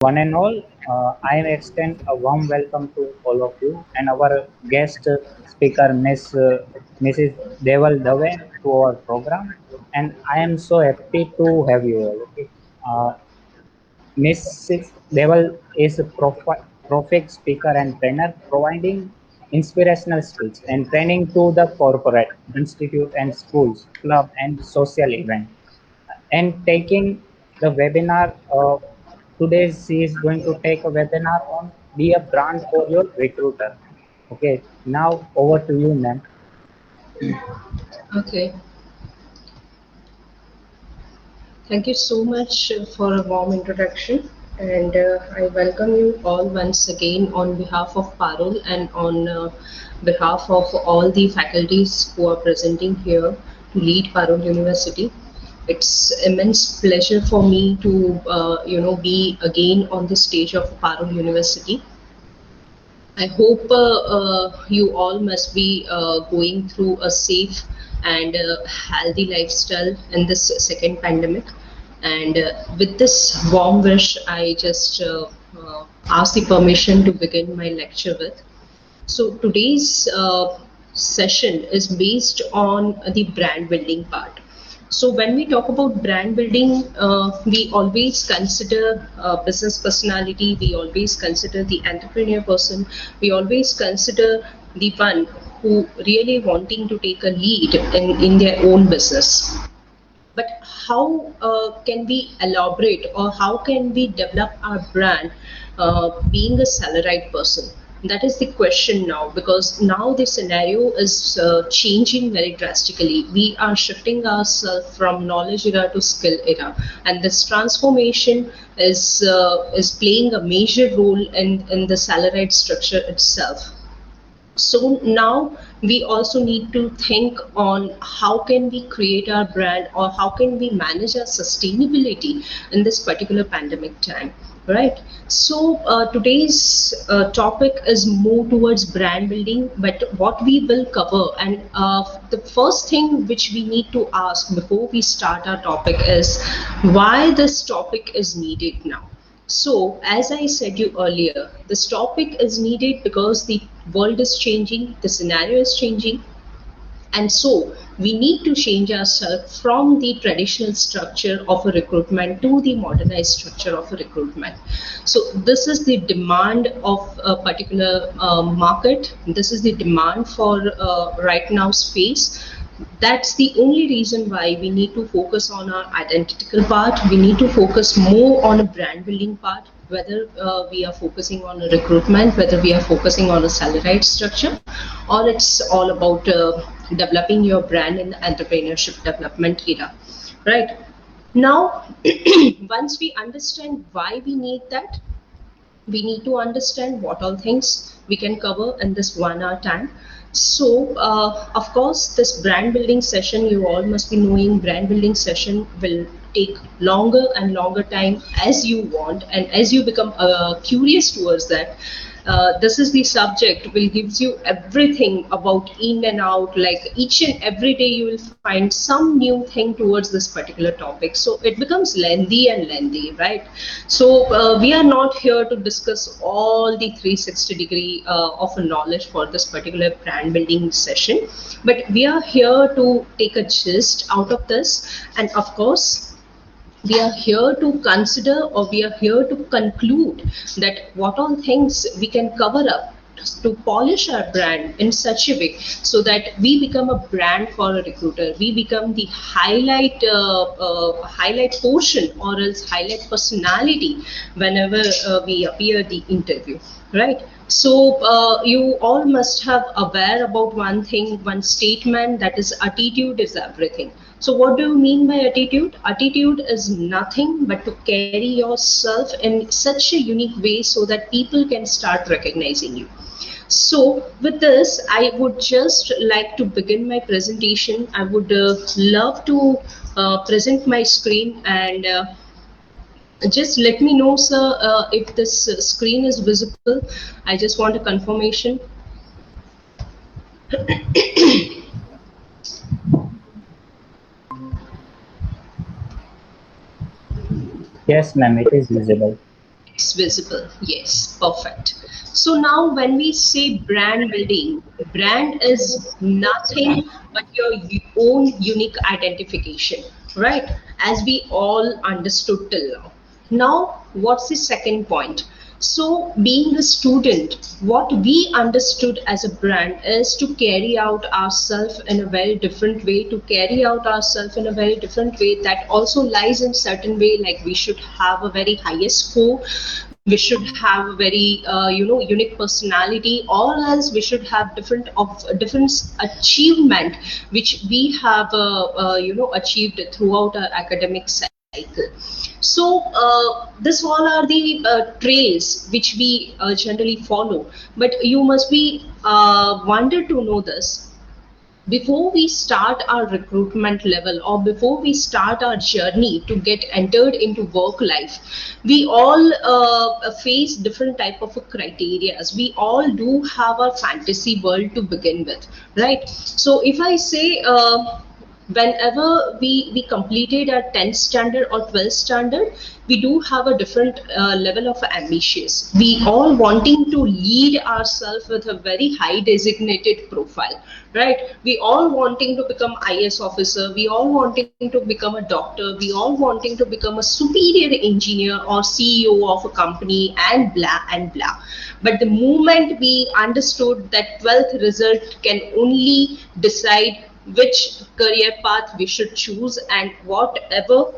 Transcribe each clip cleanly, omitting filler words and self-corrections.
One and all, I extend a warm welcome to all of you and our guest speaker, Mrs. Deval Dave, to our program. And I am so happy to have you all. Okay. Uh, Mrs. Deval is a prolific speaker and trainer, providing inspirational speech and training to the corporate, institute, and schools, club, and social event. And taking the webinar today, she is going to take a webinar on be a brand for your recruiter. Okay, now over to you, ma'am. Okay, thank you so much for a warm introduction. And I welcome you all once again on behalf of Parul and on behalf of all the faculties who are presenting here to lead Parul University. It's immense pleasure for me to be again on the stage of Parul University. I hope you all must be going through a safe and healthy lifestyle in this second pandemic. And with this warm wish, I just ask the permission to begin my lecture with. So today's session is based on the brand building part. So when we talk about brand building, we always consider business personality, we always consider the entrepreneur person, we always consider the one who really wanting to take a lead in their own business. But how can we elaborate or how can we develop our brand being a salaried person? That is the question now, because now the scenario is changing very drastically. We are shifting ourselves from knowledge era to skill era, and this transformation is playing a major role in the salaried structure itself. So now we also need to think on how can we create our brand or how can we manage our sustainability in this particular pandemic time, right? So today's topic is more towards brand building, but what we will cover, and the first thing which we need to ask before we start our topic is why this topic is needed now. So, as I said you earlier, this topic is needed because the world is changing, the scenario is changing, and so we need to change ourselves from the traditional structure of a recruitment to the modernized structure of a recruitment. So, this is the demand of a particular market, this is the demand for right now space. That's the only reason why we need to focus on our identical part. We need to focus more on a brand building part, whether we are focusing on a recruitment, whether we are focusing on a salaried structure, or it's all about developing your brand in the entrepreneurship development era, right? Now, once we understand why we need that, we need to understand what all things we can cover in this 1 hour time. So, of course, this brand building session, you all must be knowing, brand building session will take longer and longer time as you want, and as you become curious towards that. This is the subject will gives you everything about in and out, like each and every day you will find some new thing towards this particular topic, so it becomes lengthy and lengthy, right? So we are not here to discuss all the 360-degree of knowledge for this particular brand building session, but we are here to take a gist out of this, and of course we are here to consider, or we are here to conclude that what all things we can cover up to polish our brand in such a way so that we become a brand for a recruiter, we become the highlight portion or else highlight personality whenever we appear the interview, right? So you all must have aware about one thing, one statement, that is attitude is everything. So what do you mean by attitude? Attitude is nothing but to carry yourself in such a unique way so that people can start recognizing you. So with this, I would just like to begin my presentation. I would love to present my screen, and just let me know, sir, if this screen is visible. I just want a confirmation. Yes, ma'am, it is visible. It's visible. Yes, perfect. So now when we say brand building, brand is nothing but your own unique identification, right? As we all understood till now. Now, what's the second point? So, being a student, what we understood as a brand is to carry out ourselves in a very different way, to carry out ourselves in a very different way that also lies in certain way, like we should have a very highest score, we should have a very unique personality, or else we should have different achievement which we have achieved throughout our academic cycle. So this all are the trails which we generally follow. But you must be wondered to know this. Before we start our recruitment level, or before we start our journey to get entered into work life, we all face different type of criteria. We all do have a fantasy world to begin with, right? So if I say whenever we completed our 10th standard or 12th standard, we do have a different level of ambitious. We all wanting to lead ourselves with a very high designated profile, right? We all wanting to become IS officer, we all wanting to become a doctor, we all wanting to become a superior engineer or CEO of a company, and blah and blah. But the moment we understood that 12th result can only decide which career path we should choose and whatever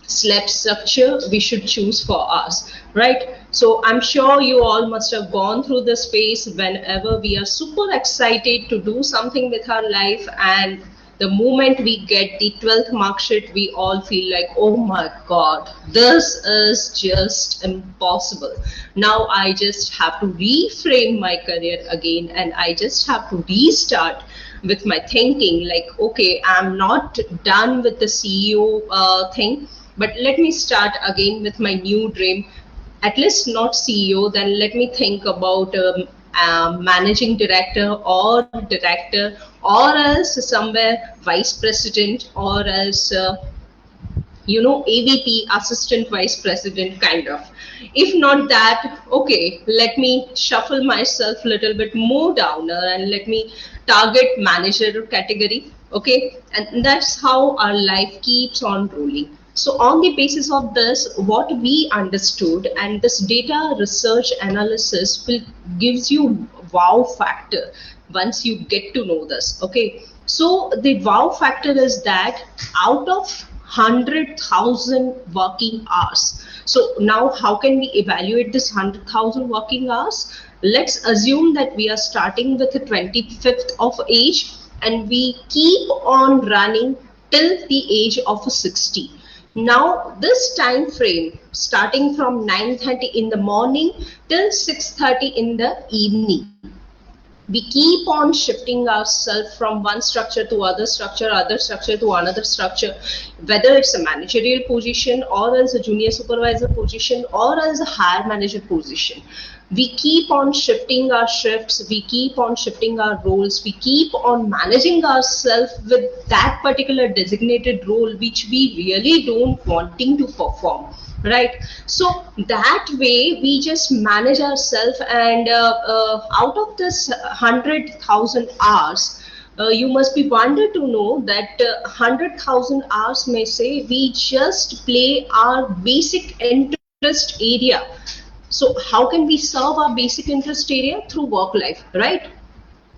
slab structure we should choose for us, right? So I'm sure you all must have gone through this phase whenever we are super excited to do something with our life, and the moment we get the 12th mark sheet, we all feel like, oh my god, this is just impossible. Now I just have to reframe my career again, and I just have to restart with my thinking, like, okay, I'm not done with the CEO thing, but let me start again with my new dream. At least not CEO, then let me think about managing director or director, or else somewhere vice president, or else AVP, assistant vice president kind of. If not that, okay, let me shuffle myself a little bit more downer and let me target manager category. Okay, and that's how our life keeps on rolling. So on the basis of this, what we understood, and this data research analysis will gives you wow factor once you get to know this. Okay, so the wow factor is that out of 100,000 working hours. So now how can we evaluate this 100,000 working hours? Let's assume that we are starting with the 25th of age and we keep on running till the age of 60. Now this time frame starting from 9:30 in the morning till 6:30 in the evening, we keep on shifting ourselves from one structure to other structure to another structure, whether it's a managerial position or as a junior supervisor position or as a higher manager position. We keep on shifting our shifts, we keep on shifting our roles, we keep on managing ourselves with that particular designated role which we really don't wanting to perform, right? So that way we just manage ourselves, and out of this 100,000 hours, you must be wondered to know that 100,000 hours may say we just play our basic interest area. So how can we serve our basic interest area? Through work life, right?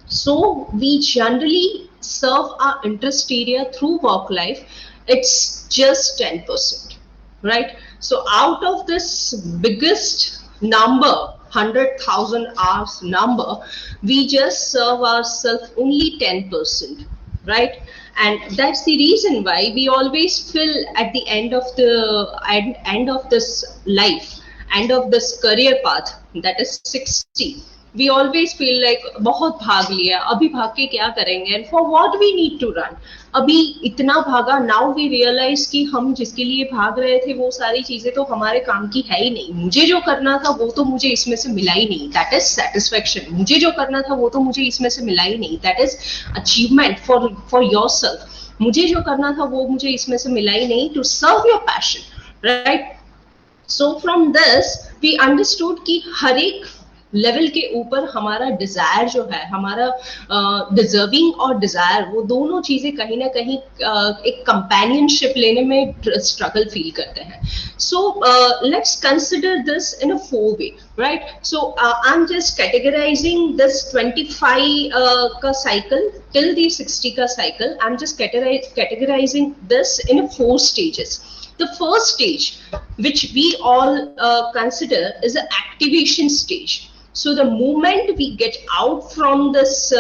So we generally serve our interest area through work life. It's just 10%, right? So out of this biggest number, 100,000 hours number, we just serve ourselves only 10%, right? And that's the reason why we always feel at the end of this life, end of this career path, that is 60, we always feel like बहुत भाग लिया, अभी भाग के क्या करेंगे, and for what we need to run, अभी इतना भागा, now we realize कि हम जिसके लिए भाग रहे थे वो सारी चीजें तो हमारे काम की है ही नहीं, मुझे जो करना था वो तो मुझे इसमें से मिला ही नहीं, that is satisfaction, मुझे जो करना था वो तो मुझे इसमें से मिला ही नहीं, that is achievement for yourself, मुझे जो करना था वो मुझे इसमें से मिला ही नहीं, to serve your passion, right? So from this, we understood कि हर एक लेवल के ऊपर हमारा डिजायर जो है, हमारा डिजर्विंग और डिजायर, वो दोनों चीजें कहीं ना कहीं एक कंपेनियनशिप लेने में स्ट्रगल फील करते हैं. So let's consider this in a four way, right? So I'm just categorizing this 25 ka cycle till the 60 ka cycle. I'm just categorizing this in four stages. The first stage, which we all consider, is the activation stage. So the moment we get out from this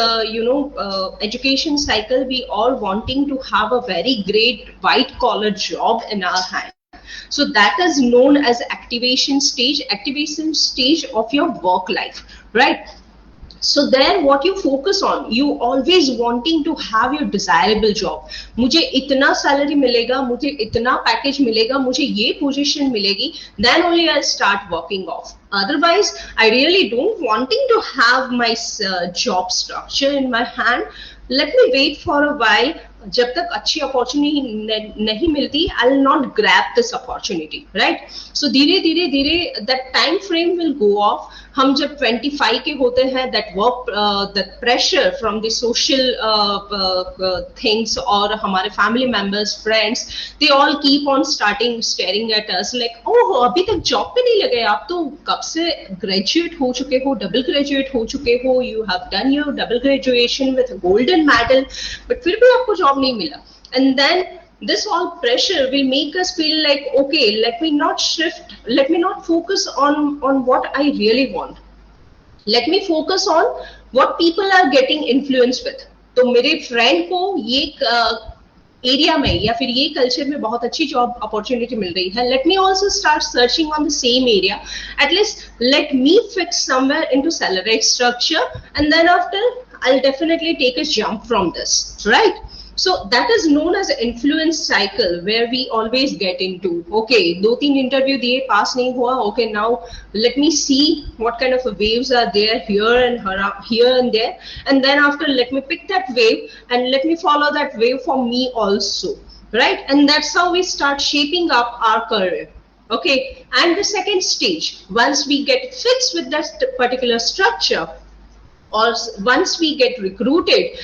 education cycle, we all wanting to have a very great white collar job in our hand. So that is known as activation stage of your work life, right? So there what you focus on, you always wanting to have your desirable job. मुझे इतना salary मिलेगा, मुझे इतना package मिलेगा, मुझे ये position मिलेगी, then only I'll start working off. Otherwise, I really don't wanting to have my job structure in my hand. Let me wait for a while. जब तक अच्छी अपॉर्चुनिटी नहीं मिलती, I will not grab this opportunity, right? So धीरे धीरे धीरे that time frame will go off. हम जब 25 के होते हैं, that work, that pressure from the social things और हमारे family members, friends, they all keep on starting staring at us like, oh अभी तक जॉब पे नहीं लगे, आप तो कब से ग्रेजुएट हो चुके हो, डबल ग्रेजुएट हो चुके हो, you have done your double graduation with golden medal, but फिर भी आपको जॉब नहीं मिला. And then this all pressure will make us feel like, okay, let me not focus on what I really want. Let me focus on what people are getting influenced with. तो मेरे friend को ये area में या फिर ये culture में बहुत अच्छी जॉब अपॉर्चुनिटी मिल रही है, let me also start searching on the same area. At least let me fix somewhere into salary structure, and then after I'll definitely take a jump from this, right? So that is known as an influence cycle, where we always get into, okay, 2-3 interview diye, pass nahi hua, okay, now let me see what kind of waves are there here and there, and then after let me pick that wave and let me follow that wave for me also, right? And that's how we start shaping up our career. Okay, and the second stage, once we get fixed with that particular structure, or once we get recruited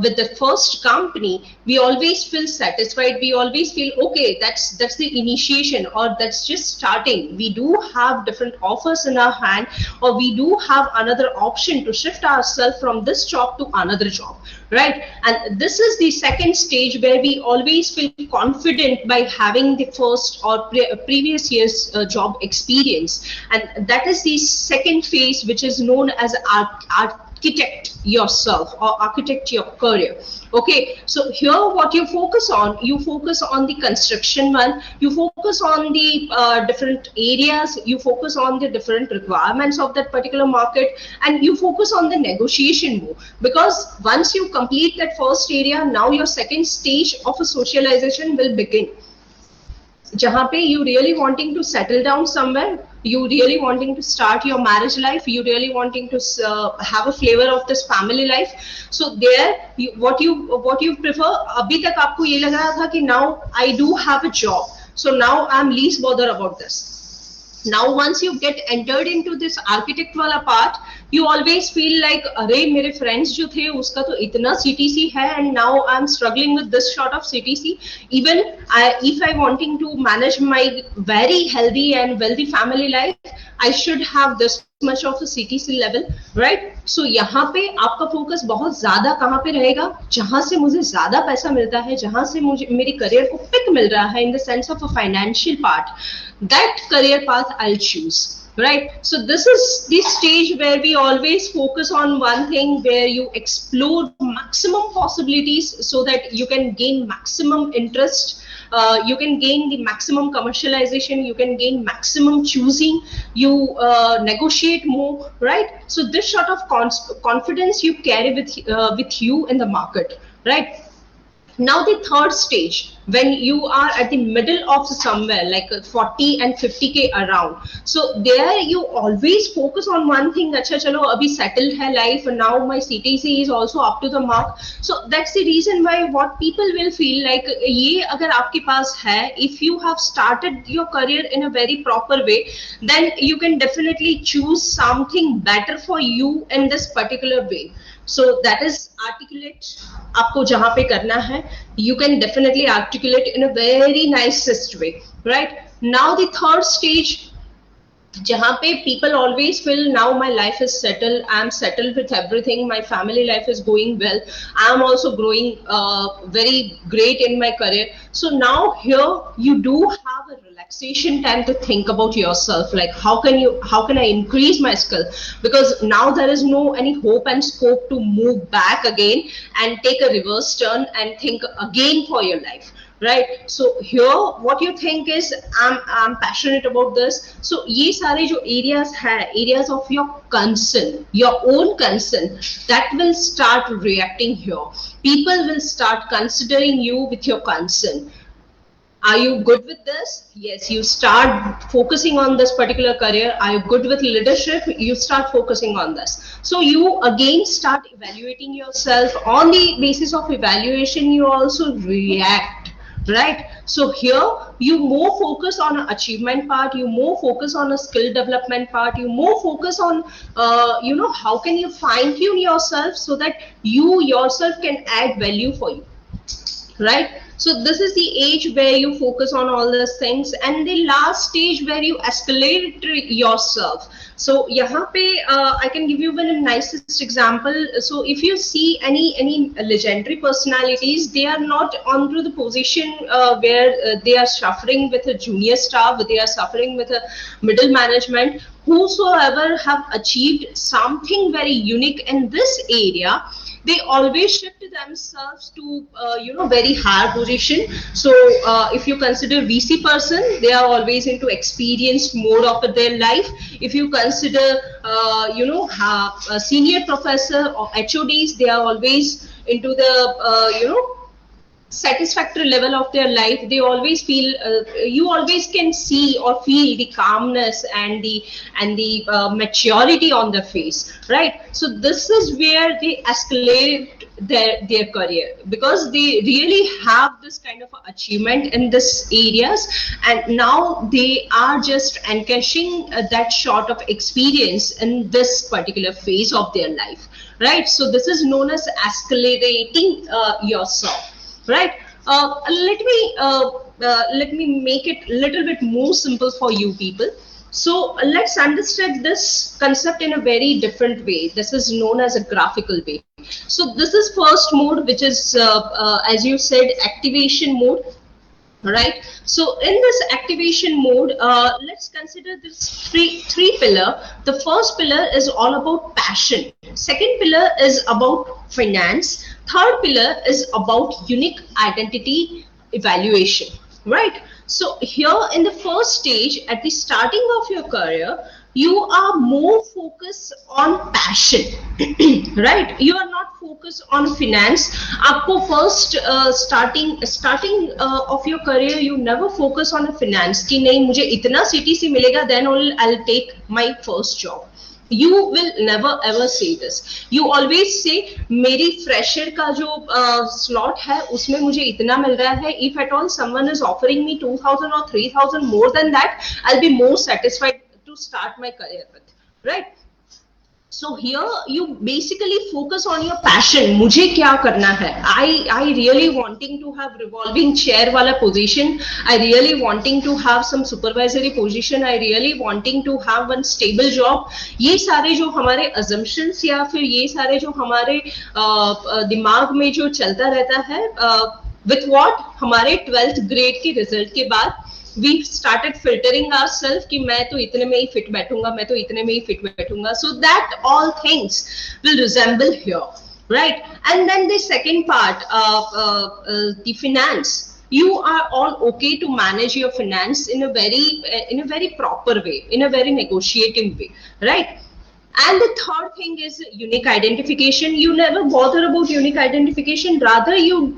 with the first company, we always feel satisfied. We always feel, okay, that's the initiation, or that's just starting. We do have different offers in our hand, or we do have another option to shift ourselves from this job to another job, right? And this is the second stage, where we always feel confident by having the first or previous year's job experience. And that is the second phase, which is known as architect yourself or architect your career. Okay, so here what you focus on the construction one, you focus on the different areas, you focus on the different requirements of that particular market, and you focus on the negotiation more, because once you complete that first area, now your second stage of a socialization will begin, जहाँ पे you really wanting to settle down somewhere, you really wanting to start your marriage life, you really wanting to have a flavor of this family life. So there, what you prefer, अभी तक आपको ये लग रहा था कि now I do have a job, so now I'm least bothered about this. Now once you get entered into this architect वाला part, you always feel like, अरे मेरे friends जो थे उसका तो इतना CTC है, and now I'm struggling with this sort of CTC. Even if I wanting to manage my very healthy and wealthy family life, I should have this much of a CTC level, right? So यहाँ पे आपका focus बहुत ज्यादा कहाँ पे रहेगा, जहाँ से मुझे ज्यादा पैसा मिलता है, जहाँ से मुझे मेरी करियर को पिक मिल रहा है, in the sense of a financial part, that career path I'll choose. Right, so this is the stage where we always focus on one thing, where you explore maximum possibilities so that you can gain maximum interest, you can gain the maximum commercialization, you can gain maximum choosing, you negotiate more, right? So this sort of confidence you carry with you in the market, right? Now the third stage, when you are at the middle of somewhere like 40 and 50k around, so there you always focus on one thing. Acha chalo abhi settled hai life, now my CTC is also up to the mark. So that's the reason why what people will feel like, ye agar aapke paas hai, if you have started your career in a very proper way, then you can definitely choose something better for you in this particular way. So that is articulate आपको जहाँ पे करना है, you can definitely articulate in a very nicest way, right? Now the third stage, जहाँ पे people always feel now my life is settled, I am settled with everything, my family life is going well, I am also growing very great in my career. So now here you do have a relaxation time to think about yourself, like how can I increase my skill, because now there is no any hope and scope to move back again and take a reverse turn and think again for your life, right? So here what you think is I'm passionate about this, so ye sare jo areas hai, areas of your concern, your own concern, that will start reacting here. People will start considering you with your concern. Are you good with this? Yes, you start focusing on this particular career. Are you good with leadership? You start focusing on this. So you again start evaluating yourself. On the basis of evaluation, you also react, right? So here you more focus on an achievement part, you more focus on a skill development part, you more focus on how can you fine tune yourself so that you yourself can add value for you, right? So this is the age where you focus on all these things, and the last stage where you escalate yourself. So yahan pe I can give you one nicest example. So if you see any legendary personalities, they are not onto the position where they are suffering with a junior staff, they are suffering with a middle management. Whosoever have achieved something very unique in this area, they always shift themselves to very higher position. So if you consider VC person, they are always into experienced mode of their life. If you consider a senior professor or HODs, they are always into the satisfactory level of their life. They always feel you always can see or feel the calmness and the maturity on their face, right? So this is where they escalate their career, because they really have this kind of achievement in this areas, and now they are just encashing that sort of experience in this particular phase of their life, right? So this is known as accelerating yourself, right? Let me make it a little bit more simple for you people. So let's understand this concept in a very different way. This is known as a graphical way. So this is first mode, which is as you said, activation mode, right? So in this activation mode, let's consider this three pillar. The first pillar is all about passion, second pillar is about finance, third pillar is about unique identity evaluation, right? So here in the first stage, at the starting of your career, you are more focused on passion, right? You are not focused on finance. Aapko first starting of your career, you never focus on a finance ki nahi mujhe itna CTC milega, then only I'll take my first job. You will never ever say this. You always say मेरी fresher का जो slot है उसमें मुझे इतना मिल रहा है. If at all someone is offering me 2,000 or 3,000 more than that, I'll be more satisfied to start my career with, right? So here you basically focus on your passion. मुझे क्या करना है? I really wanting to have revolving chair वाला position. I really wanting to have some supervisory position. I really wanting to have one stable job. ये सारे जो हमारे assumptions या फिर ये सारे जो हमारे दिमाग में जो चलता रहता है, with what हमारे 12th grade के result के बाद we started filtering ourselves कि मैं तो इतने में ही fit बैठूंगा, मैं तो इतने में ही fit बैठूंगा. So that all things will resemble here, right? And then the second part, the finance. You are all okay to manage your finance in a very proper way, in a very negotiating way, right? And the third thing is unique identification. You never bother about unique identification. Rather, you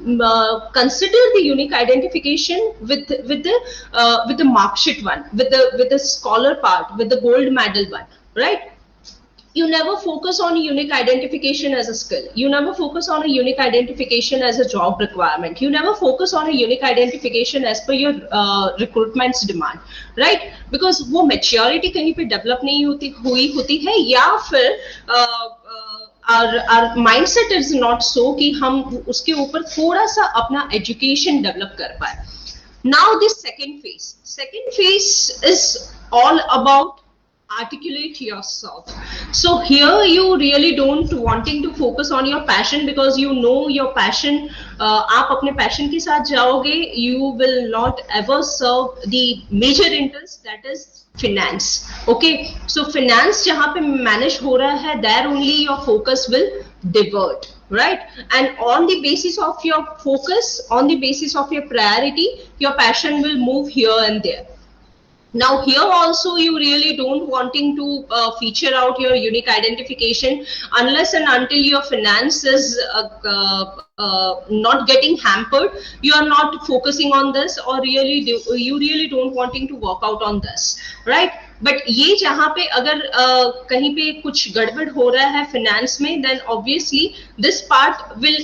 consider the unique identification with the mark sheet one, with the scholar part, with the gold medal one, right? You never focus on a unique identification as a skill. You never focus on a unique identification as a job requirement. You never focus on a unique identification as per your recruitment's demand, right? Because वो maturity कहीं पे develop नहीं होती है, या फिर our mindset is not so कि हम उसके ऊपर थोड़ा सा अपना education develop कर पाए. Now this second phase is all about articulate yourself. So here you really don't wanting to focus on your passion, because you know your passion. आप अपने passion के साथ जाओगे, you will not ever serve the major interest, that is finance. Okay, so finance जहाँ पे manage हो रहा है, there only your focus will divert, right? And on the basis of your focus, on the basis of your priority, your passion will move here and there. Now here also you really don't wanting to feature out your unique identification unless and until your finance is not getting hampered. You are not focusing on this, or you really don't wanting to work out on this, right? But ये जहाँ पे अगर कहीं पे कुछ गड़बड़ हो रहा है finance में, then obviously this part will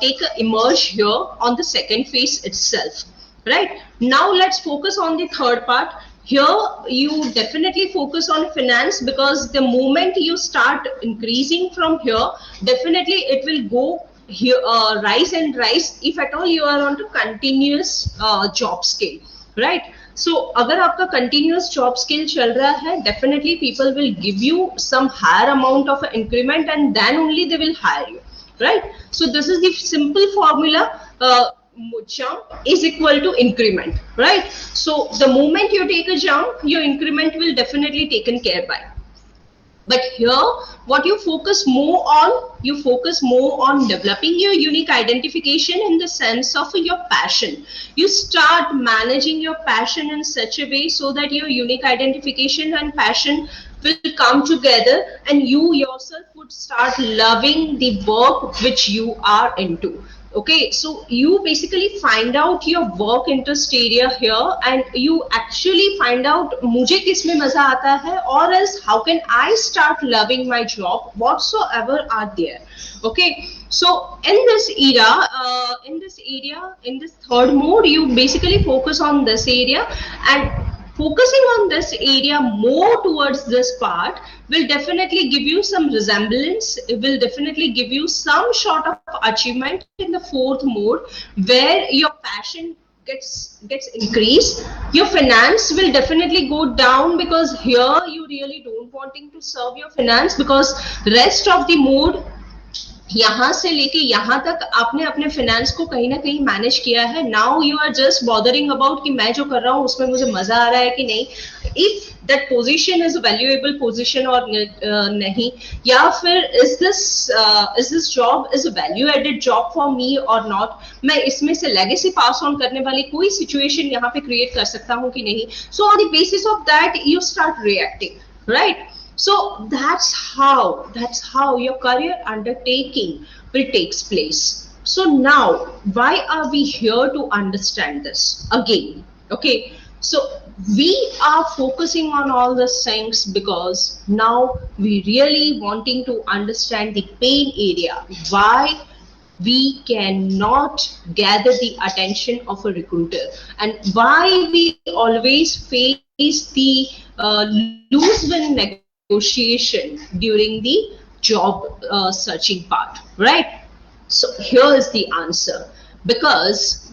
take a emerge here on the second phase itself, right? Now let's focus on the third part. Here you definitely focus on finance, because the moment you start increasing from here, definitely it will go here, rise and rise, if at all you are on to continuous job scale, right? So अगर आपका continuous job scale चल रहा है, definitely people will give you some higher amount of increment, and then only they will hire you, right? So this is the simple formula. Jump is equal to increment, right? So the moment you take a jump, your increment will definitely taken care by. But here, what you focus more on developing your unique identification in the sense of your passion. You start managing your passion in such a way so that your unique identification and passion will come together, and you yourself would start loving the work which you are into. Okay, so you basically find out your work interest area here, and you actually find out मुझे किस में मजा आता है, or else how can I start loving my job whatsoever are there. Okay, so in this third mode, you basically focus on this area, and focusing on this area more towards this part will definitely give you some resemblance. It will definitely give you some sort of achievement in the fourth mode, where your passion gets increased. Your finance will definitely go down, because here you really don't wanting to serve your finance, because rest of the mode यहाँ से लेके यहाँ तक आपने अपने finance को कहीं ना कहीं मैनेज किया है. Now you are just bothering about कि मैं जो कर रहा हूँ उसमें मुझे मजा आ रहा है कि नहीं, if that position is valuable position और नहीं, या फिर is this job is a value added job for me और नॉट, मैं इसमें से लेगेसी पास ऑन करने वाली कोई सिचुएशन यहाँ पे क्रिएट कर सकता हूँ कि नहीं. So on the basis of that you start reacting, right? So that's how your career undertaking will takes place. So now, why are we here to understand this again? Okay, so we are focusing on all these things because now we really wanting to understand the pain area, why we cannot gather the attention of a recruiter, and why we always face the lose-win negotiation during the job searching part, right? So here is the answer. Because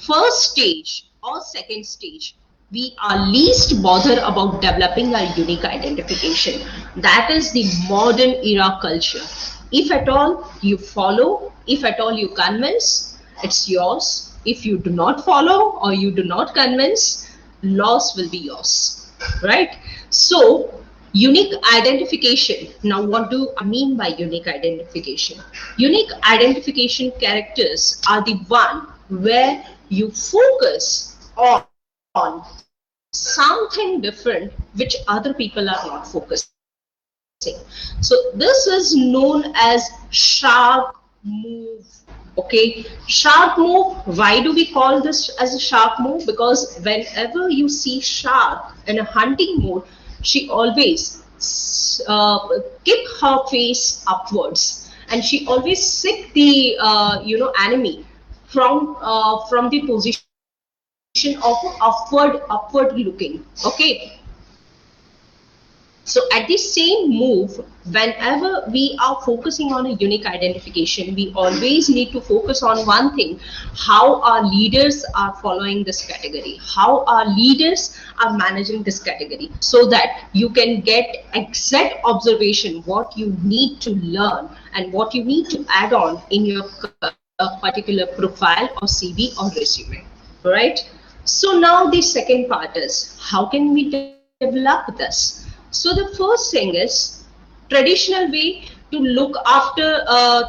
first stage or second stage, we are least bothered about developing our unique identification. That is the modern era culture. If at all you follow, if at all you convince, it's yours. If you do not follow or you do not convince, loss will be yours, right? So unique identification. Now, what do I mean by unique identification? Unique identification characters are the one where you focus on something different which other people are not focusing So this is known as shark move. Okay, shark move. Why do we call this as a shark move? Because whenever you see shark in a hunting mode, she always keep her face upwards, and she always seek the enemy from the position of upward looking. Okay, so at the same move, whenever we are focusing on a unique identification, we always need to focus on one thing: how our leaders are following this category, how our leaders are managing this category, so that you can get exact observation what you need to learn and what you need to add on in your particular profile or CV or resume, right? So now the second part is, how can we develop this? So the first thing is, traditional way to look after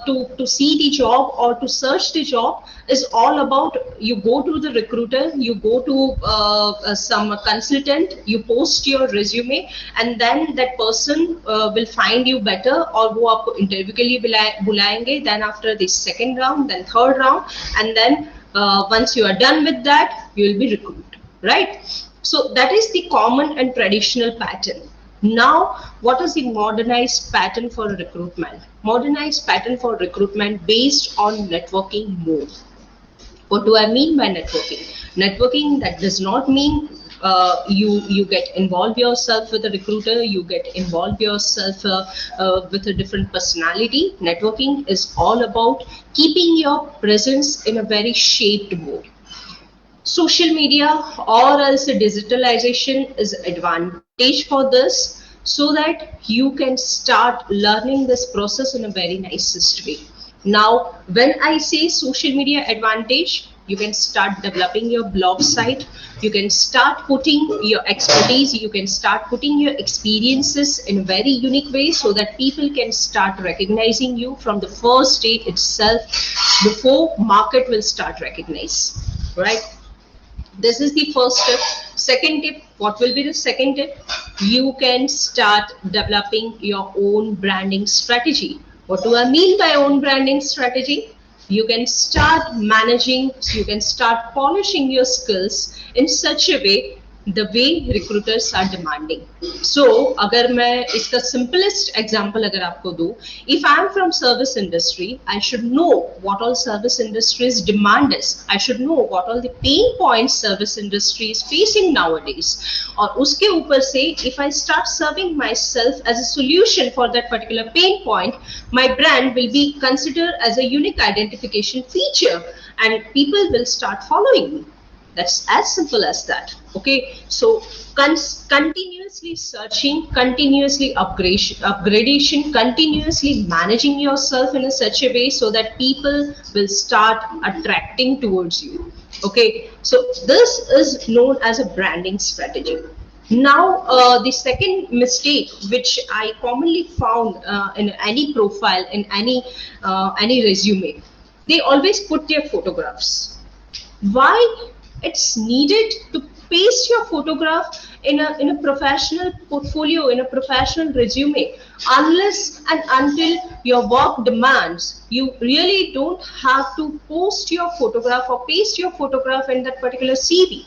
to see the job or to search the job is all about, you go to the recruiter, you go to some consultant, you post your resume, and then that person will find you better, or वो आपको interview के लिए बुलाएंगे, then after the second round, then third round, and then once you are done with that, you will be recruited, right? So that is the common and traditional pattern. Now, what is the modernized pattern for recruitment? Modernized pattern for recruitment based on networking mode. What do I mean by networking? Networking, that does not mean you get involved yourself with a recruiter, you get involved yourself with a different personality. Networking is all about keeping your presence in a very shaped mode. Social media or else digitalization is advantage for this, so that you can start learning this process in a very nicest way. Now, when I say social media advantage, you can start developing your blog site, you can start putting your expertise, you can start putting your experiences in a very unique way, so that people can start recognizing you from the first day itself, before market will start recognize, right? This is the first tip. Second tip, what will be the second tip? You can start developing your own branding strategy. What do I mean by own branding strategy? You can start managing, you can start polishing your skills in such a way, the way recruiters are demanding. So, अगर मैं इसका simplest example अगर आपको दूँ, if I am from service industry, I should know what all service industries demand is. I should know what all the pain points service industry is facing nowadays. और उसके ऊपर से, if I start serving myself as a solution for that particular pain point, my brand will be considered as a unique identification feature, and people will start following me. That's as simple as that. Okay, so continuously searching, continuously upgradation, continuously managing yourself in such a way so that people will start attracting towards you. Okay, so this is known as a branding strategy. Now, the second mistake which I commonly found in any profile, in any resume, they always put their photographs. Why it's needed to paste your photograph in a professional portfolio, in a professional resume, unless and until your work demands? You really don't have to post your photograph or paste your photograph in that particular CV.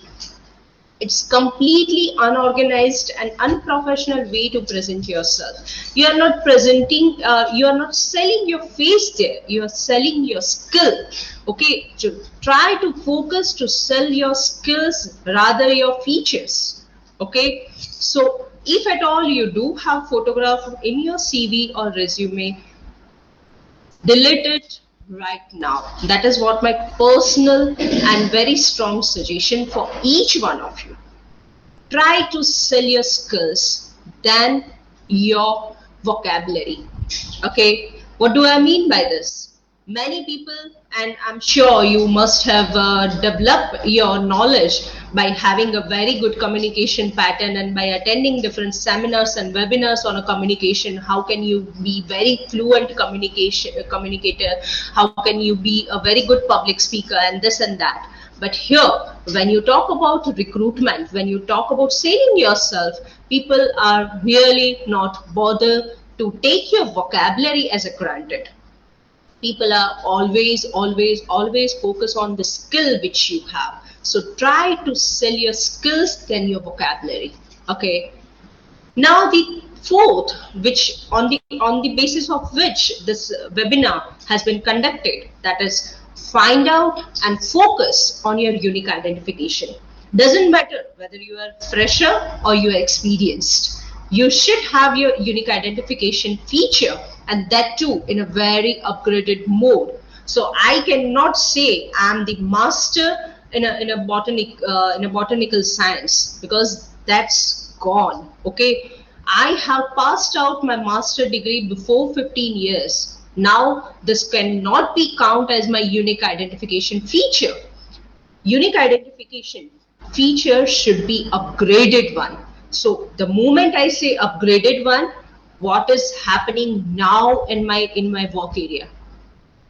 It's completely unorganized and unprofessional way to present yourself. You are not presenting, you are not selling your face there, you are selling your skill. Okay, to try to focus to sell your skills rather your features. Okay, so if at all you do have photograph in your CV or resume, delete it right now. That is what my personal and very strong suggestion for each one of you. Try to sell your skills than your vocabulary. Okay, what do I mean by this? Many people, and I'm sure you must have developed your knowledge by having a very good communication pattern and by attending different seminars and webinars on a communication. How can you be very fluent communicator? How can you be a very good public speaker, and this and that? But here, when you talk about recruitment, when you talk about selling yourself, people are really not bothered to take your vocabulary as a granted. People are always focus on the skill which you have. So try to sell your skills than your vocabulary. Okay. Now the fourth, which on the basis of which this webinar has been conducted, that is find out and focus on your unique identification. Doesn't matter whether you are fresher or you are experienced. You should have your unique identification feature, and that too in a very upgraded mode. So I cannot say I'm the master in a botanical science, because that's gone. Okay, I have passed out my master degree before 15 years. Now this cannot be counted as my unique identification feature. Unique identification feature should be upgraded one. So the moment I say upgraded one, what is happening now in my work area?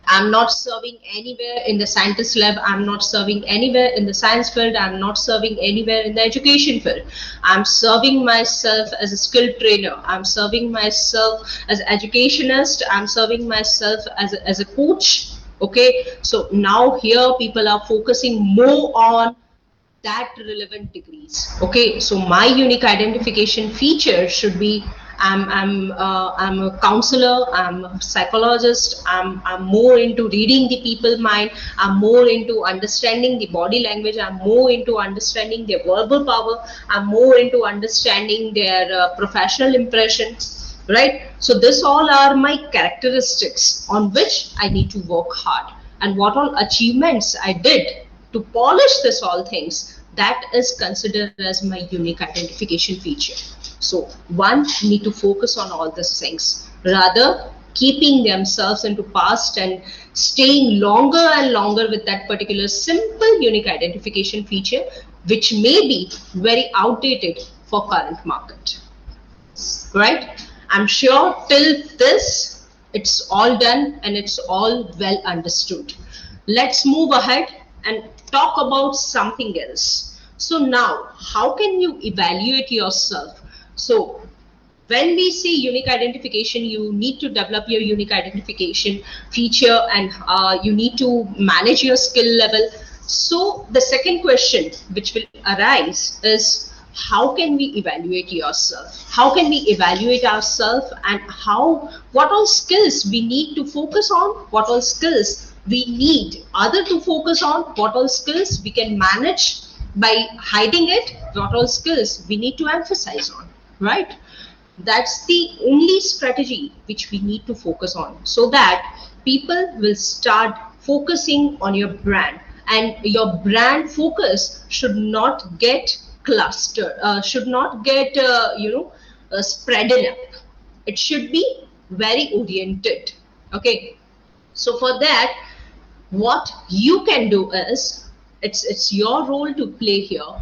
I'm not serving anywhere in the scientist lab. I'm not serving anywhere in the science field. I'm not serving anywhere in the education field. I'm serving myself as a skilled trainer. I'm serving myself as an educationist. I'm serving myself as a coach. Okay, so now here people are focusing more on that relevant degrees. Okay, so my unique identification feature should be I'm a counselor, I'm a psychologist, I'm more into reading the people mind, I'm more into understanding the body language, I'm more into understanding their verbal power, I'm more into understanding their professional impression, right? So this all are my characteristics on which I need to work hard, and what all achievements I did to polish this all things, that is considered as my unique identification feature. So one need to focus on all these things rather keeping themselves into past and staying longer and longer with that particular simple unique identification feature, which may be very outdated for current market, right? I'm sure till this it's all done and it's all well understood. Let's move ahead and talk about something else. So now, how can you evaluate yourself? So when we say unique identification, you need to develop your unique identification feature, and you need to manage your skill level. So the second question which will arise is, how can we evaluate yourself? How can we evaluate ourselves, and what all skills we need to focus on, what all skills we need other to focus on, what all skills we can manage by hiding it, what all skills we need to emphasize on, right? That's the only strategy which we need to focus on, so that people will start focusing on your brand, and your brand focus should not get clustered, should not get spread up. It should be very oriented. Okay, so for that, what you can do is, it's your role to play here.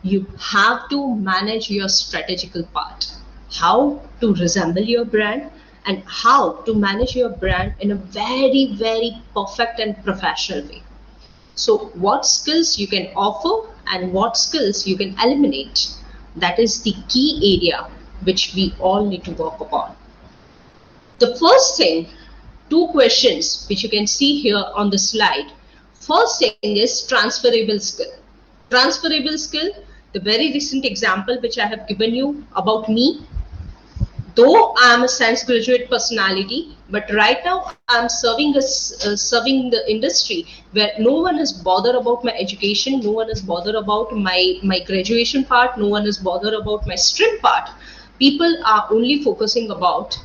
You have to manage your strategical part, how to resemble your brand and how to manage your brand in a very, very perfect and professional way. So what skills you can offer and what skills you can eliminate, that is the key area which we all need to work upon. The first thing, two questions which you can see here on the slide. First thing is transferable skill. Transferable skill, the very recent example which I have given you about me. Though I am a science graduate personality, but right now I am serving the industry where no one is bothered about my education, no one is bothered about my graduation part, no one is bothered about my stream part. People are only focusing about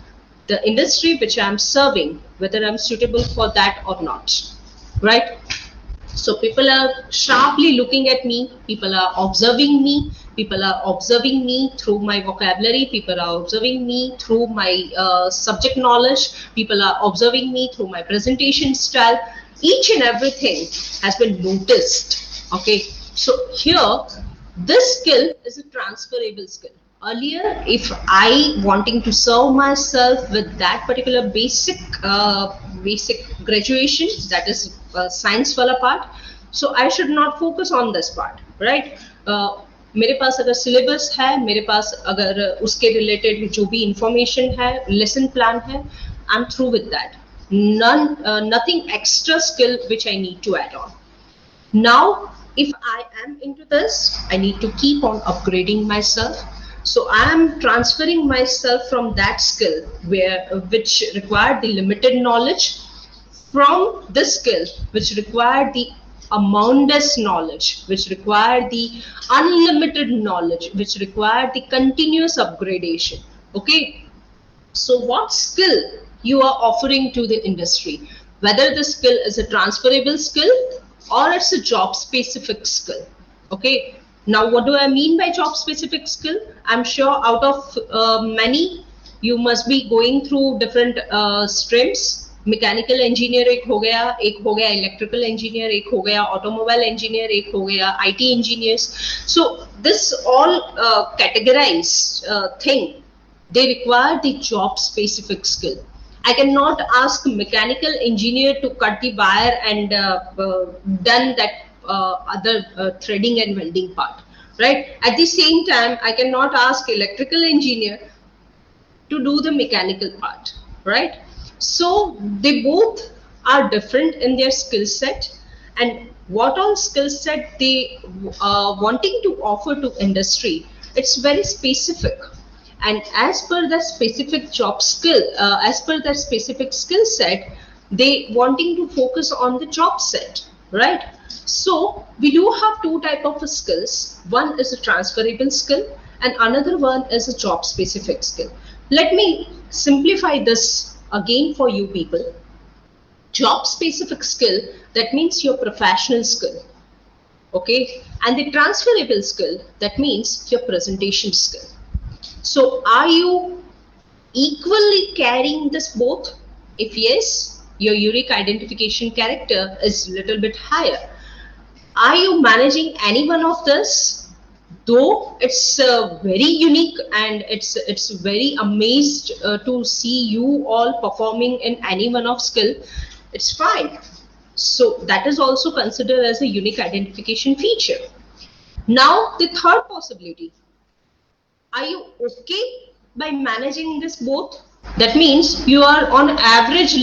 the industry which I am serving, whether I am suitable for that or not, right? So people are sharply looking at me, people are observing me, people are observing me through my vocabulary, people are observing me through my subject knowledge, people are observing me through my presentation style. Each and everything has been noticed. Okay, so here this skill is a transferable skill. Earlier, if I wanting to serve myself with that particular basic graduation, that is science wala part, so I should not focus on this part, right? मेरे पास अगर syllabus है, मेरे पास अगर उसके related जो भी information है, lesson plan है, I am through with that. Nothing extra skill which I need to add on. Now, if I am into this, I need to keep on upgrading myself. So I am transferring myself from that skill which required the limited knowledge from this skill which required the amountless knowledge, which required the unlimited knowledge, which required the continuous upgradation. Okay. So what skill you are offering to the industry, whether the skill is a transferable skill or it's a job specific skill. Okay. Now, what do I mean by job specific skill? I'm sure out of many, you must be going through different streams. Mechanical engineer एक हो गया electrical engineer, एक हो गया automobile engineer, एक हो गया IT engineers. So this all categorised thing, they require the job specific skill. I cannot ask mechanical engineer to cut the wire and done that other threading and welding part, right? At the same time, I cannot ask electrical engineer to do the mechanical part, right? So they both are different in their skill set, and what all skill set they wanting to offer to industry, it's very specific. And as per the specific job skill, as per the specific skill set, they wanting to focus on the job set, right? So we do have two type of skills. One is a transferable skill and another one is a job specific skill. Let me simplify this again for you people. Job specific skill, that means your professional skill. Okay. And the transferable skill, that means your presentation skill. So are you equally carrying this both? If yes, your unique identification character is a little bit higher. Are you managing any one of this? Though it's very unique and it's very amazed to see you all performing in any one of skill, it's fine. So that is also considered as a unique identification feature. Now the third possibility, are you okay by managing this both? That means you are on average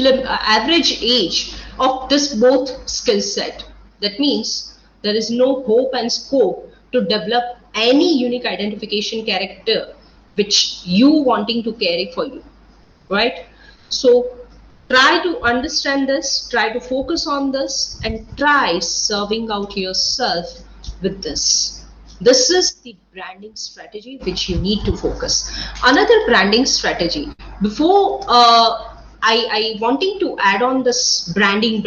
age of this both skill set. That means there is no hope and scope to develop any unique identification character which you wanting to carry for you, right? So try to understand this, try to focus on this, and try serving out yourself with this. This is the branding strategy which you need to focus. Another branding strategy, before I wanting to add on this branding,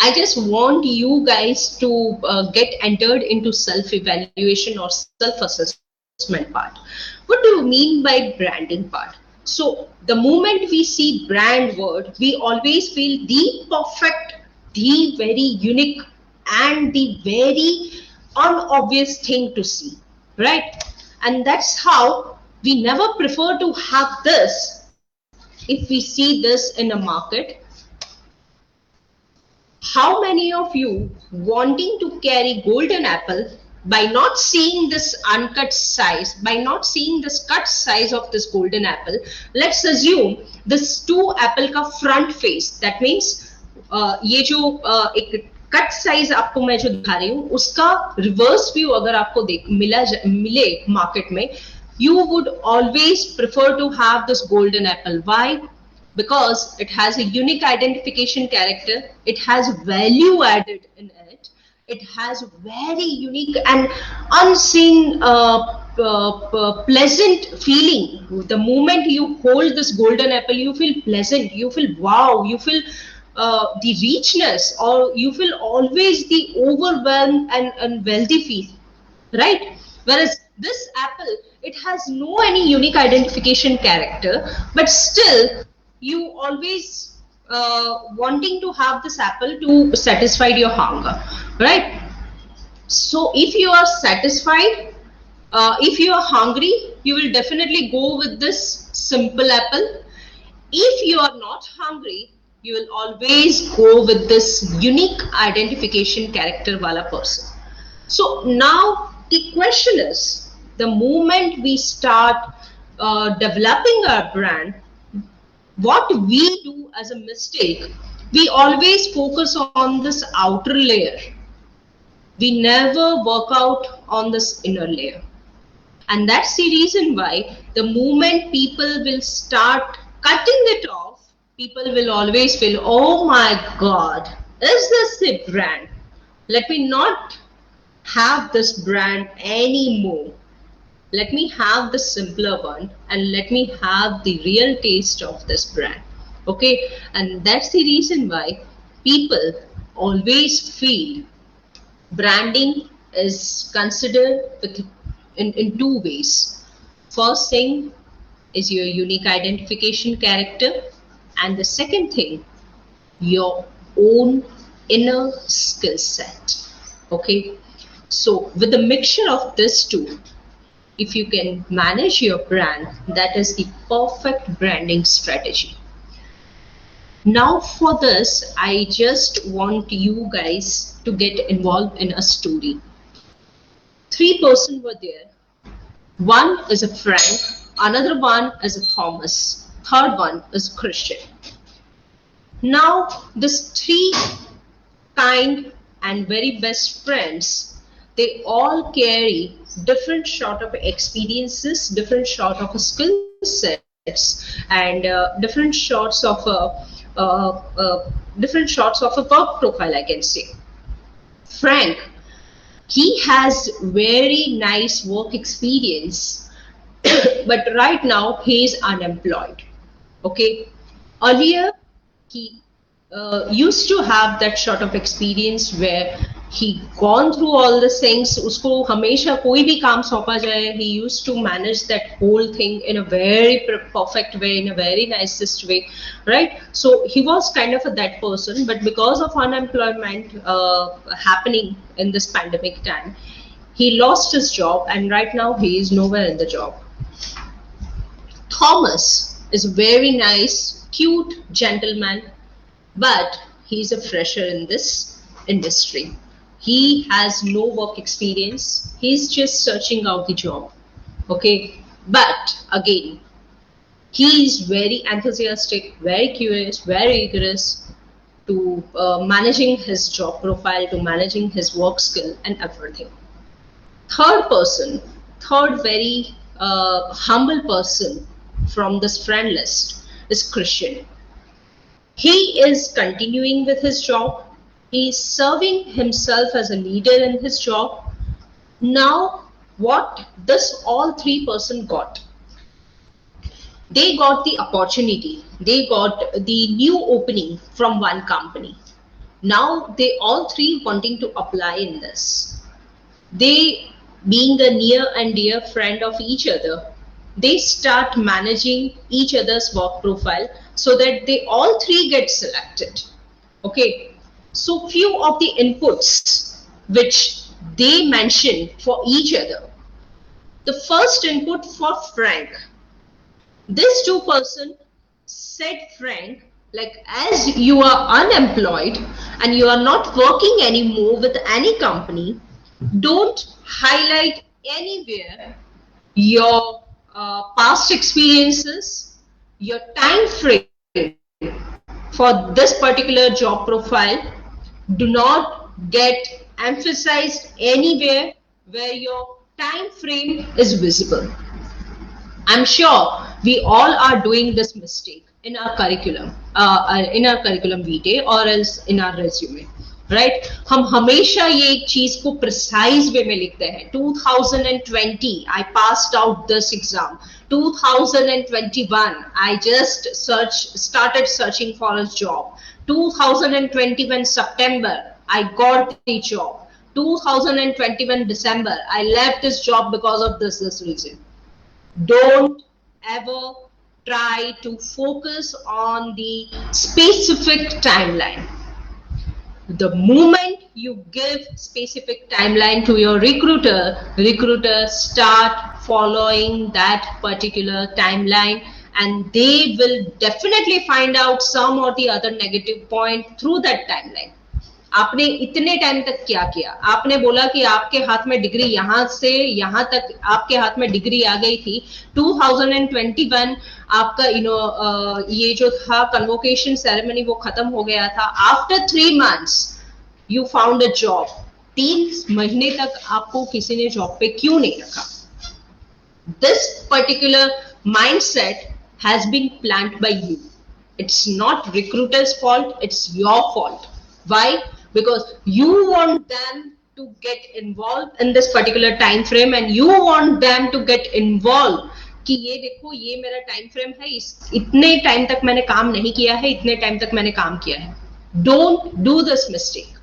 I just want you guys to get entered into self-evaluation or self-assessment part. What do you mean by branding part? So the moment we see brand word, we always feel the perfect, the very unique, and the very unobvious thing to see, right? And that's how we never prefer to have this. If we see this in a market, how many of you wanting to carry golden apple, by not seeing this uncut size, by not seeing this cut size of this golden apple, let's assume this two apple ka front face, that means ये जो एक cut size आपको मैं जो दिखा रही हूँ उसका रिवर्स व्यू अगर आपको मिले मार्केट में, you would always prefer to have this golden apple. Why? Because it has a unique identification character, it has value added in it, it has very unique and unseen pleasant feeling. The moment you hold this golden apple, you feel pleasant, you feel wow, you feel the richness, or you feel always the overwhelmed and wealthy feel, right? Whereas this apple, it has no any unique identification character, but still you always wanting to have this apple to satisfy your hunger, right? So if you are satisfied, if you are hungry, you will definitely go with this simple apple. If you are not hungry, you will always go with this unique identification character wala person. So now the question is, the moment we start developing our brand, what we do as a mistake, we always focus on this outer layer. We never work out on this inner layer. And that's the reason why the moment people will start cutting it off, people will always feel, oh my God, is this the brand? Let me not have this brand anymore. Let me have the simpler one and let me have the real taste of this brand. Okay, and that's the reason why people always feel branding is considered in two ways. First thing is your unique identification character, and the second thing, your own inner skill set. Okay, so with the mixture of this two, if you can manage your brand, that is the perfect branding strategy. Now for this, I just want you guys to get involved in a story. 3 persons were there. One is a Frank, another one is a Thomas, third one is Christian. Now these three kind and very best friends, they all carry different sort of experiences, different sort of skill sets, and different sorts of a work profile, I can say. Frank, he has very nice work experience, but right now he is unemployed. Okay, earlier he used to have that sort of experience where he gone through all the things. उसको हमेशा कोई भी काम सौंपा जाए, he used to manage that whole thing in a very perfect way, in a very nicest way, right? So he was kind of that person, but because of unemployment happening in this pandemic time, he lost his job, and right now he is nowhere in the job. Thomas is a very nice, cute gentleman, but he's a fresher in this industry. He has no work experience. He's just searching out the job. Okay, but again, he is very enthusiastic, very curious, very rigorous to managing his job profile, to managing his work skill and everything. Third person, third very humble person from this friend list is Christian. He is continuing with his job. He is serving himself as a leader in his job. Now, what this all 3 persons got? They got the opportunity. They got the new opening from one company. Now, they all 3 wanting to apply in this. They, being a near and dear friend of each other, they start managing each other's work profile so that they all 3 get selected. Okay. So few of the inputs which they mention for each other. The first input for Frank. This 2 persons said Frank, like, as you are unemployed and you are not working anymore with any company, don't highlight anywhere your past experiences, your time frame for this particular job profile. Do not get emphasized anywhere where your time frame is visible. I'm sure we all are doing this mistake in our curriculum vitae or else in our resume, right? हम हमेशा ये एक चीज को precise way में लिखते हैं. 2020 I passed out this exam. 2021 I just started searching for a job. 2021 September I got the job. 2021 December I left this job because of this reason. Don't ever try to focus on the specific timeline. The moment you give specific timeline to your recruiter start following that particular timeline, and they will definitely find out some or the other negative point through that timeline. आपने इतने time तक क्या किया? आपने बोला कि आपके हाथ में डिग्री यहां से यहां तक आपके हाथ में डिग्री आ गई थी 2021 आपका ये जो था कन्वोकेशन सेरेमनी वो खत्म हो गया था। After 3 months you found a job. 3 महीने तक आपको किसी ने जॉब पे क्यों नहीं रखा? This particular mindset has been planted by you. It's not recruiter's fault, it's your fault. Why? Because you want them to get involved in this particular time frame and you want them to get involved कि ये देखो ये मेरा time frame है, इतने time तक मैंने काम नहीं किया है, इतने टाइम तक मैंने काम किया है। Don't do this mistake.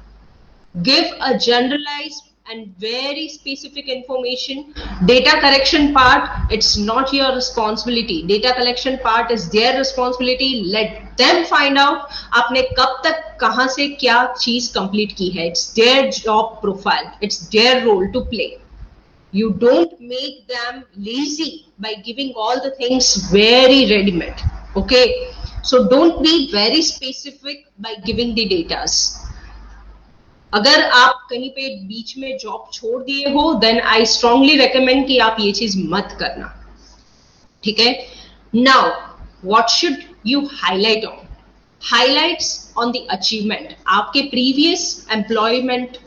Give a generalized and very specific information. Data collection part, it's not your responsibility. Data collection part is their responsibility. Let them find out आपने कब तक कहां से क्या चीज कंप्लीट की है। It's their job profile, it's their role to play. You don't make them lazy by giving all the things very ready-made. Okay, so don't be very specific by giving the datas. अगर आप कहीं पे बीच में job छोड़ दिए हो then I strongly recommend कि आप ये चीज मत करना, ठीक है। Now what should you highlight on? Highlights on the achievement. आपके प्रीवियस एम्प्लॉयमेंट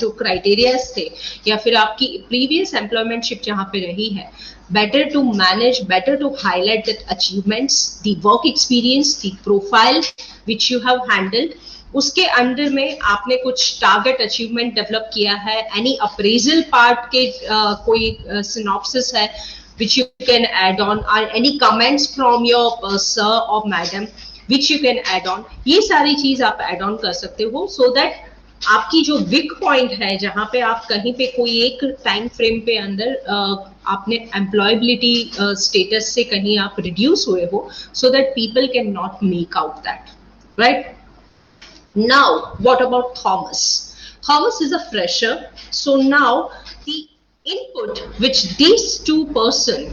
जो क्राइटेरियाज थे या फिर आपकी प्रीवियस एम्प्लॉयमेंटशिप जहां पे रही है, better to manage, better to highlight that achievements, the work experience, the profile which you have handled. उसके अंडर में आपने कुछ टारगेट अचीवमेंट डेवलप किया है, एनी अप्रेजल पार्ट के कोई सिनॉप्सिस है which you can add on, और any comments from your sir और madam which you can add on. ये सारी चीज आप ऐड ऑन कर सकते हो सो दैट आपकी जो वीक पॉइंट है जहां पे आप कहीं पे कोई एक टाइम फ्रेम पे अंदर आपने एम्प्लॉयबिलिटी स्टेटस से कहीं आप रिड्यूस हुए हो, so that people can not make out that, right. Now, what about Thomas? Thomas is a fresher, so now the input which these two person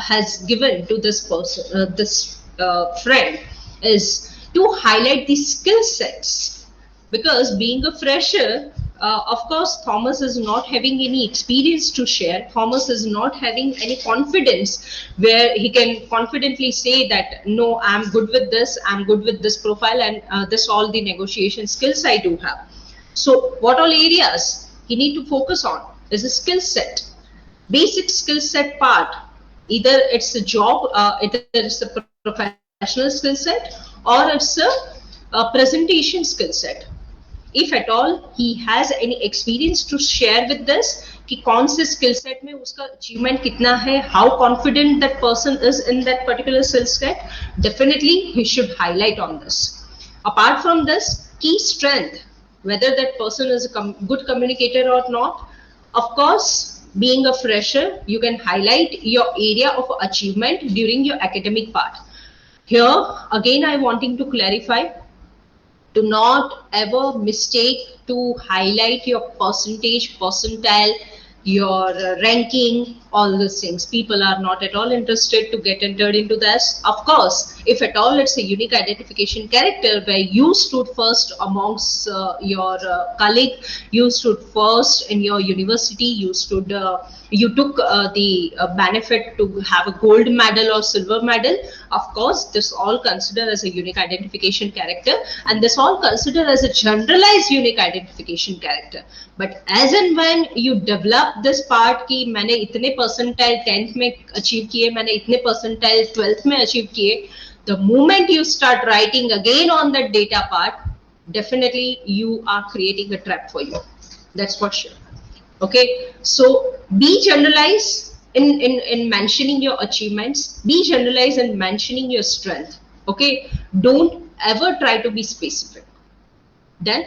has given to this person, friend, is to highlight the skill sets. Because being a fresher, of course, Thomas is not having any experience to share. Thomas is not having any confidence where he can confidently say that, no, I'm good with this, I'm good with this profile, and this all the negotiation skills I do have. So what all areas he need to focus on is a skill set, basic skill set part. Either it's a job, either it's a professional skill set, or it's a presentation skill set. If at all he has any experience to share with this कि कौन से skill set में उसका achievement कितना है, how confident that person is in that particular skill set, definitely he should highlight on this. Apart from this, key strength, whether that person is a good communicator or not. Of course, being a fresher, you can highlight your area of achievement during your academic part. Here again I wanting to clarify, do not ever mistake to highlight your percentage, percentile, your ranking, all these things. People are not at all interested to get entered into this. Of course, if at all it's a unique identification character where you stood first amongst your colleague, you stood first in your university, you took the benefit to have a gold medal or silver medal. Of course, this all considered as a unique identification character, and this all considered as a generalized unique identification character. But as and when you develop this part कि मैंने इतने percentile 10th में achieve किए, मैंने इतने percentile 12th में achieve किए, the moment you start writing again on that data part, definitely you are creating a trap for you. That's for sure. Okay, so be generalized in mentioning your achievements, be generalized in mentioning your strength. Okay, don't ever try to be specific. Then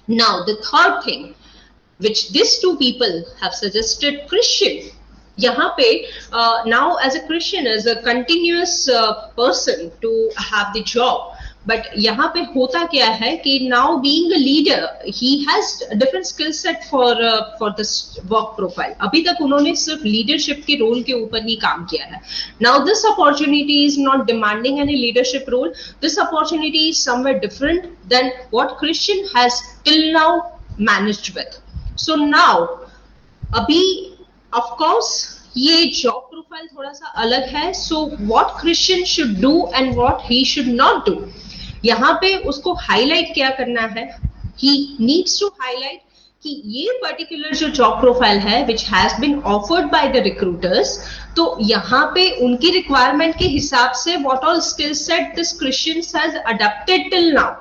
now the third thing which these two people have suggested, Christian, यहाँ पे now as a Christian, as a continuous person to have the job, but यहाँ पे होता क्या है कि now being a leader he has different skill set for this work profile. अभी तक उन्होंने सिर्फ लीडरशिप के रोल के ऊपर ही काम किया है. Now this opportunity is not demanding any leadership role. This opportunity is somewhere different than what Christian has till now managed with. So now अभी ऑफ कोर्स ये जॉब प्रोफाइल थोड़ा सा अलग है. So what Christian should do and what he should not do, यहाँ पे उसको highlight क्या करना है. ही नीड्स टू हाईलाइट कि ये पर्टिकुलर जो जॉब प्रोफाइल है which has been offered by the recruiters, तो यहाँ पे उनकी रिक्वायरमेंट के हिसाब से what all skill set this Christian has adopted till now,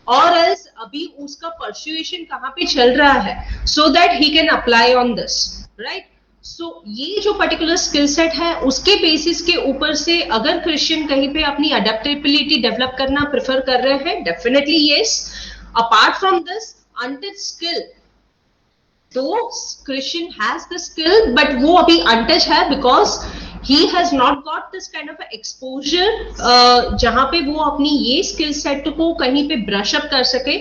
और एल्स अभी उसका परस्यूएशन कहाँ पे चल रहा है, so that he can apply on this, right. So ये जो पर्टिकुलर स्किल सेट है उसके बेसिस के ऊपर से अगर क्रिश्चियन कहीं पे अपनी अडेप्टेबिलिटी डेवलप करना प्रेफर कर रहे हैं, definitely yes. Apart from this untouched skill, तो Christian has the skill but वो अभी अनटच है because he has not got this kind of exposure जहां पे वो अपनी ये स्किल सेट को कहीं पे ब्रश अप कर सके.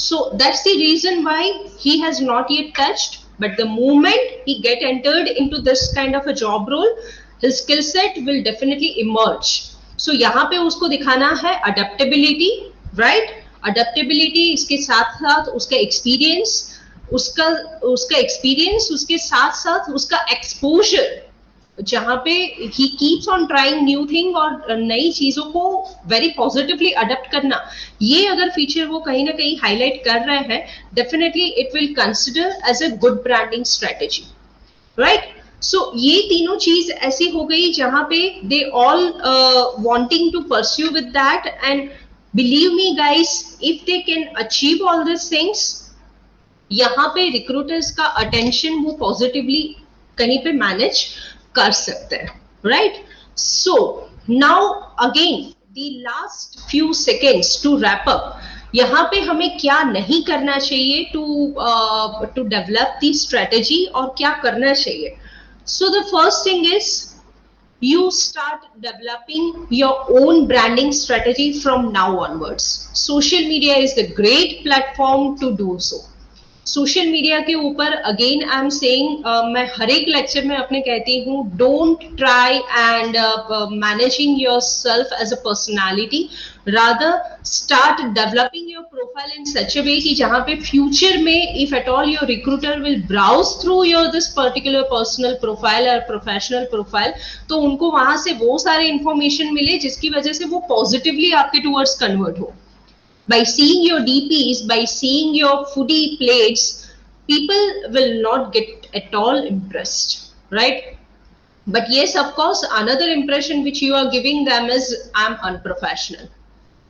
So that's the reason why he has not yet touched. But the moment he get entered into this kind of a job role, his skill set will definitely emerge. So यहाँ पे उसको दिखाना है adaptability, right? Adaptability इसके साथ साथ उसका experience, उसका experience उसके साथ साथ उसका exposure, जहां पे he keeps on trying new thing और नई चीजों को very positively अडॉप्ट करना, ये अगर फीचर वो कहीं ना कहीं हाईलाइट कर रहे हैं, definitely it will consider as a good branding strategy, right. So ये तीनों चीज ऐसी हो गई जहां पे they all wanting to pursue with that, and believe me guys, if they can achieve all this things, यहाँ पे रिक्रूटर्स का अटेंशन वो पॉजिटिवली कहीं पे मैनेज कर सकते हैं, right. So now again the last few seconds to wrap up, यहाँ पे हमें क्या नहीं करना चाहिए टू डेवलप द स्ट्रेटेजी और क्या करना चाहिए. So the first thing is you start developing your own branding strategy from now onwards. Social media is the great platform to do so. Social media के ऊपर अगेन आई एम सेइंग, मैं हर एक lecture में अपने कहती हूँ, don't try and managing your self as a personality, rather start developing your profile in such a way कि जहाँ पे फ्यूचर में if at all your recruiter will browse through your this particular personal profile और professional profile, तो उनको वहां से वो सारे इंफॉर्मेशन मिले जिसकी वजह से वो पॉजिटिवली आपके टूवर्ड्स कन्वर्ट हो. By seeing your DPs, by seeing your foodie plates, people will not get at all impressed, right? But yes, of course, another impression which you are giving them is I'm unprofessional.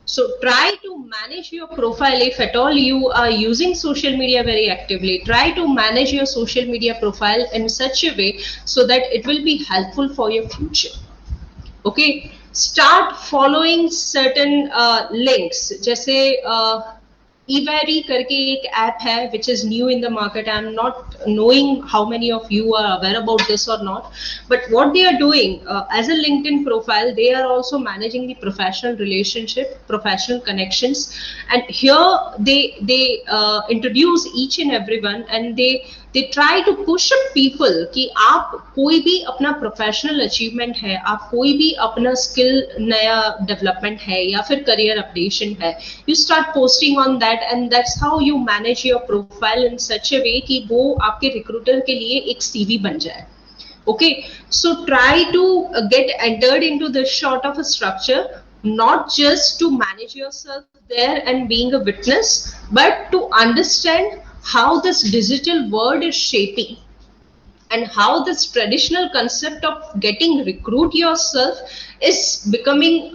So try to manage your profile. If at all you are using social media very actively, try to manage your social media profile in such a way so that it will be helpful for your future. Okay. Start following certain links, जैसे eVary करके एक app है which is new in the market. I'm not knowing how many of you are aware about this or not, but what they are doing as a LinkedIn profile, they are also managing the professional relationship, professional connections, and here they introduce each and everyone, and they try to push up people कि आप कोई भी अपना professional achievement है, आप कोई भी अपना स्किल नया डेवलपमेंट है या फिर करियर अपडेशन है, you start posting on that, and that's how you manage your profile in such a way कि वो आपके रिक्रूटर के लिए एक सीवी बन जाए. Okay, so try to get entered into this sort of a structure, not just to manage yourself there and being a witness, but to understand how this digital world is shaping and how this traditional concept of getting recruit yourself is becoming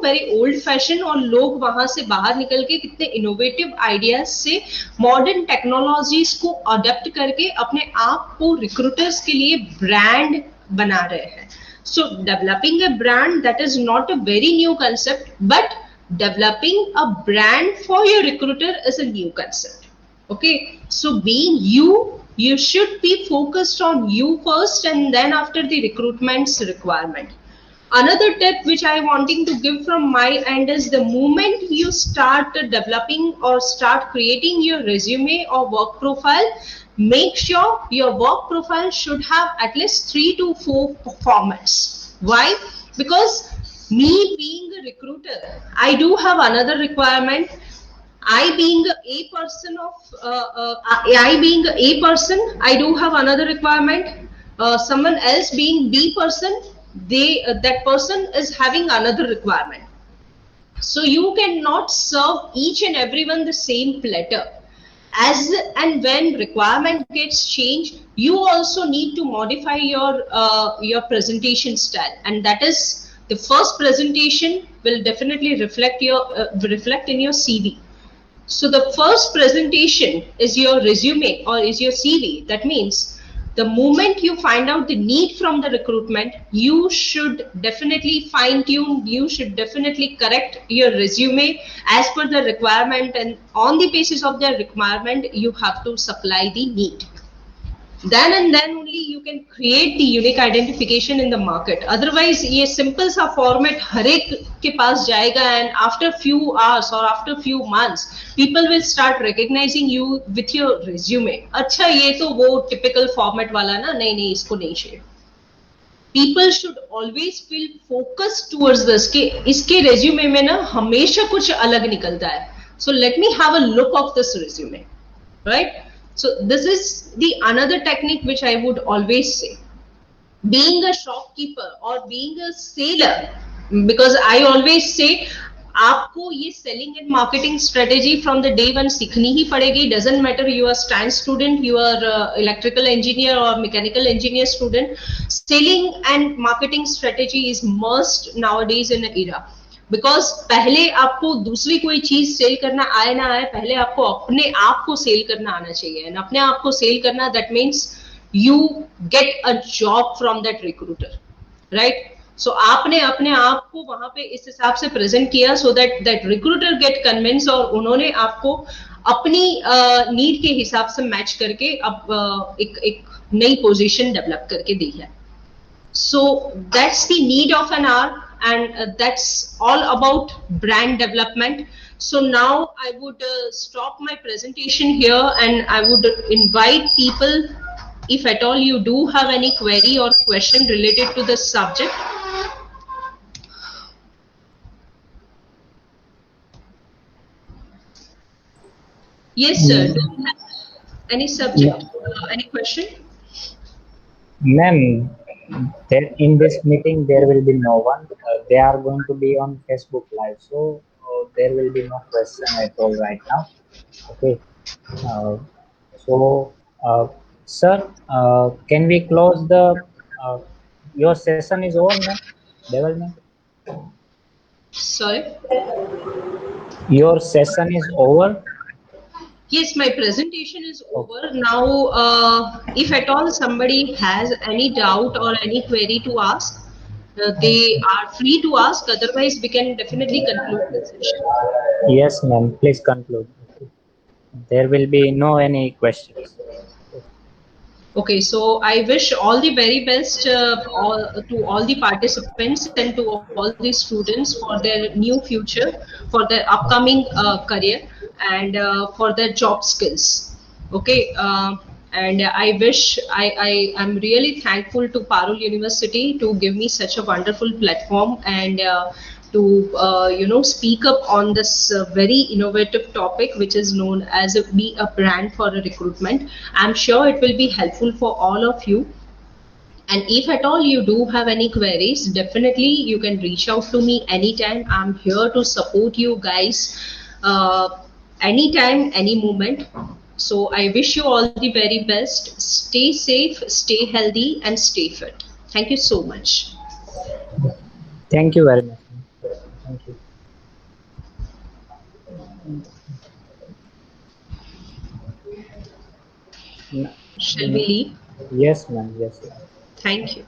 very old fashioned, और लोग वहां से बाहर निकल के कितने innovative ideas से modern technologies को अडॉप्ट करके अपने आप को रिक्रूटर्स के लिए ब्रांड बना रहे हैं. So developing a brand, that is not a very new concept, but developing a brand for your recruiter is a new concept. Okay, so being you should be focused on you first, and then after the recruitment's requirement. Another tip which I wanting to give from my end is the moment you start developing or start creating your resume or work profile, make sure your work profile should have at least 3 to 4 formats. Why? Because me being a recruiter, I do have another requirement. I being a person of I being a person, I do have another requirement. Someone else being B person, they that person is having another requirement. So you cannot serve each and everyone the same platter. As and when requirement gets changed, you also need to modify your presentation style, and that is the first presentation will definitely reflect in your CV. So the first presentation is your resume or is your CV. That means the moment you find out the need from the recruitment, you should definitely fine tune, you should definitely correct your resume as per the requirement, and on the basis of the requirement, you have to supply the need. Then and then only you can create the unique identification in the market. Otherwise ये simple सा format हर एक के पास जाएगा, and after few hours or after few months people will start recognizing you with your resume. अच्छा ये तो वो typical format वाला ना, नहीं नहीं इसको नहीं चाहिए. People should always feel focused towards this कि इसके resume में ना हमेशा कुछ अलग निकलता है. So let me have a look of this resume, right? So this is the another technique which I would always say. Being a shopkeeper or being a seller, because I always say आपको ये selling and marketing strategy from the day one सीखनी ही पड़ेगी. Doesn't matter you are science student, you are electrical engineer or mechanical engineer student. Selling and marketing strategy is must nowadays in an era. Because पहले आपको दूसरी कोई चीज cell करना आए ना आए, पहले आपको अपने आप को सेल करना आना चाहिए. एंड अपने आप को सेल करना, that means you get a job from that recruiter, right? So आपने अपने आप को वहां पे इस हिसाब से प्रेजेंट किया so that that recruiter get convince, और उन्होंने आपको अपनी नीड के हिसाब से मैच करके अब एक नई पोजीशन डेवलप करके दी है. So that's the need of an hour, and that's all about brand development. So now I would stop my presentation here, and I would invite people, if at all you do have any query or question related to the subject. Yes, sir. Do you have any subject, any question? Ma'am, there in this meeting there will be no one. They are going to be on Facebook Live, so there will be no question at all right now. Okay. Uh, so, sir, can we close the? Uh, your session is over, ma'am. Devil, ma'am. Sorry. Your session is over. Yes, my presentation is over. Now, if at all somebody has any doubt or any query to ask, they are free to ask. Otherwise, we can definitely conclude the session. Yes, ma'am. Please conclude. There will be no any questions. Okay, so I wish all the very best to all the participants and to all the students for their new future, for their upcoming career, and for their job skills. Okay, and I wish I am really thankful to Parul University to give me such a wonderful platform, and to speak up on this very innovative topic which is known as be a brand for a recruitment. I'm sure it will be helpful for all of you, and if at all you do have any queries, definitely you can reach out to me anytime. I'm here to support you guys anytime, any moment. So I wish you all the very best. Stay safe, stay healthy, and stay fit. Thank you so much. Thank you very much. Thank you. Shall we leave? Yes, ma'am. Yes. Thank you.